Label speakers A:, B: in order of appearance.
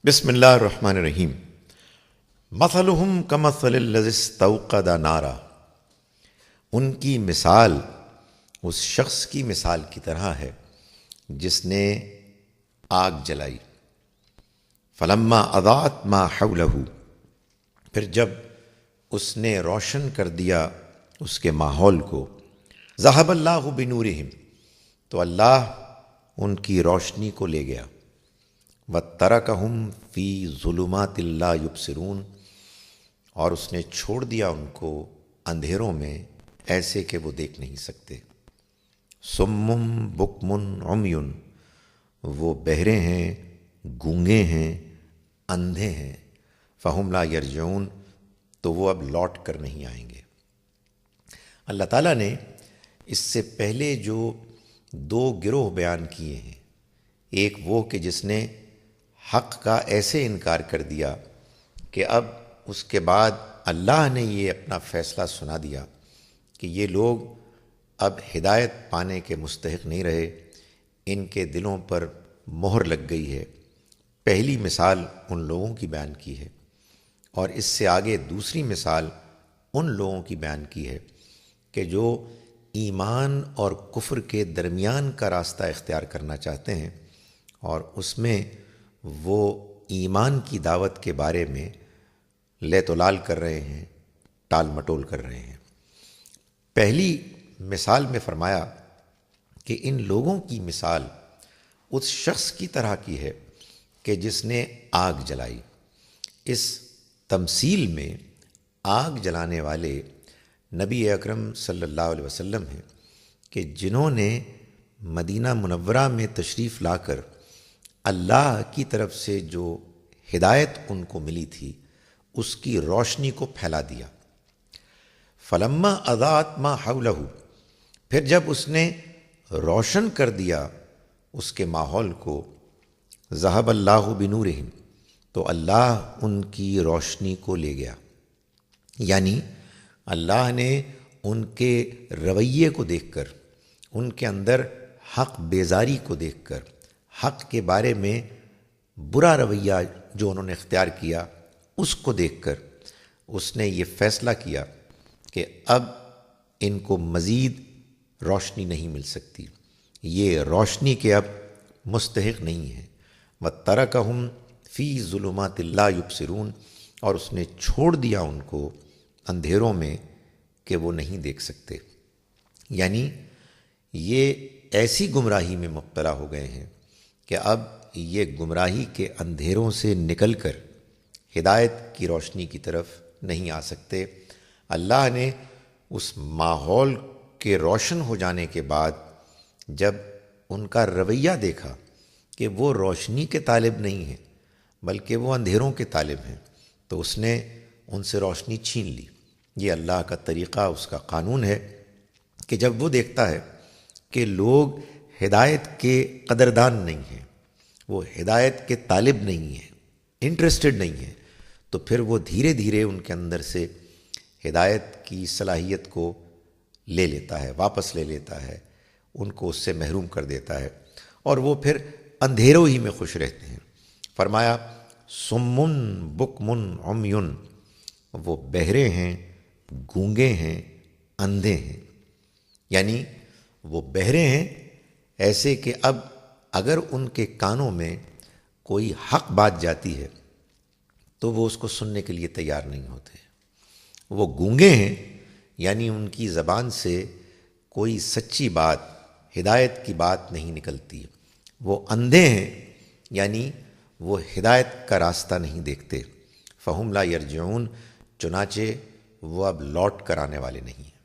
A: بسم اللہ الرحمن الرحیم۔ مثلہم کمثل الذی استوقد نارا، ان کی مثال اس شخص کی مثال کی طرح ہے جس نے آگ جلائی۔ فلما اضاءت ما حولہ، پھر جب اس نے روشن کر دیا اس کے ماحول کو، ذہب اللہ بنورہم، تو اللہ ان کی روشنی کو لے گیا۔ وَتَرَكَهُمْ فِي ظُلُمَاتٍ لَا يُبْصِرُونَ، اور اس نے چھوڑ دیا ان کو اندھیروں میں ایسے کہ وہ دیکھ نہیں سکتے۔ صُمٌّ بُكْمٌ عُمْيٌ، وہ بہرے ہیں، گونگے ہیں، اندھے ہیں۔ فَهُمْ لَا يَرْجِعُونَ، تو وہ اب لوٹ کر نہیں آئیں گے۔ اللہ تعالیٰ نے اس سے پہلے جو دو گروہ بیان کیے ہیں، ایک وہ کہ جس نے حق کا ایسے انکار کر دیا کہ اب اس کے بعد اللہ نے یہ اپنا فیصلہ سنا دیا کہ یہ لوگ اب ہدایت پانے کے مستحق نہیں رہے، ان کے دلوں پر مہر لگ گئی ہے۔ پہلی مثال ان لوگوں کی بیان کی ہے، اور اس سے آگے دوسری مثال ان لوگوں کی بیان کی ہے کہ جو ایمان اور کفر کے درمیان کا راستہ اختیار کرنا چاہتے ہیں، اور اس میں وہ ایمان کی دعوت کے بارے میں لیت و لال کر رہے ہیں، ٹال مٹول کر رہے ہیں۔ پہلی مثال میں فرمایا کہ ان لوگوں کی مثال اس شخص کی طرح کی ہے کہ جس نے آگ جلائی۔ اس تمثیل میں آگ جلانے والے نبی اکرم صلی اللہ علیہ وسلم ہیں کہ جنہوں نے مدینہ منورہ میں تشریف لا کر اللہ کی طرف سے جو ہدایت ان کو ملی تھی اس کی روشنی کو پھیلا دیا۔ فلما اضاءت ما حولہ، پھر جب اس نے روشن کر دیا اس کے ماحول کو، ذہب اللہ بنورہم، تو اللہ ان کی روشنی کو لے گیا۔ یعنی اللہ نے ان کے رویے کو دیکھ کر، ان کے اندر حق بیزاری کو دیکھ کر، حق کے بارے میں برا رویہ جو انہوں نے اختیار کیا اس کو دیکھ کر اس نے یہ فیصلہ کیا کہ اب ان کو مزید روشنی نہیں مل سکتی، یہ روشنی کے اب مستحق نہیں ہیں۔ وَتَرَكَهُمْ فِي ظُلُمَاتٍ لَا يُبْصِرُونَ، اور اس نے چھوڑ دیا ان کو اندھیروں میں کہ وہ نہیں دیکھ سکتے۔ یعنی یہ ایسی گمراہی میں مبتلا ہو گئے ہیں کہ اب یہ گمراہی کے اندھیروں سے نکل کر ہدایت کی روشنی کی طرف نہیں آ سکتے۔ اللہ نے اس ماحول کے روشن ہو جانے کے بعد جب ان کا رویہ دیکھا کہ وہ روشنی کے طالب نہیں ہیں بلکہ وہ اندھیروں کے طالب ہیں، تو اس نے ان سے روشنی چھین لی۔ یہ اللہ کا طریقہ، اس کا قانون ہے کہ جب وہ دیکھتا ہے کہ لوگ ہدایت کے قدردان نہیں ہیں، وہ ہدایت کے طالب نہیں ہیں، انٹرسٹڈ نہیں ہیں، تو پھر وہ دھیرے دھیرے ان کے اندر سے ہدایت کی صلاحیت کو لے لیتا ہے، واپس لے لیتا ہے، ان کو اس سے محروم کر دیتا ہے، اور وہ پھر اندھیروں ہی میں خوش رہتے ہیں۔ فرمایا صُمٌّ بُكْمٌ عُمْيٌ، وہ بہرے ہیں، گونگے ہیں، اندھے ہیں۔ یعنی وہ بہرے ہیں ایسے کہ اب اگر ان کے کانوں میں کوئی حق بات جاتی ہے تو وہ اس کو سننے کے لیے تیار نہیں ہوتے۔ وہ گونگے ہیں یعنی ان کی زبان سے کوئی سچی بات، ہدایت کی بات نہیں نکلتی۔ وہ اندھے ہیں یعنی وہ ہدایت کا راستہ نہیں دیکھتے۔ فَهُمْ لَا يَرْجِعُونَ، چنانچہ وہ اب لوٹ کر آنے والے نہیں ہیں۔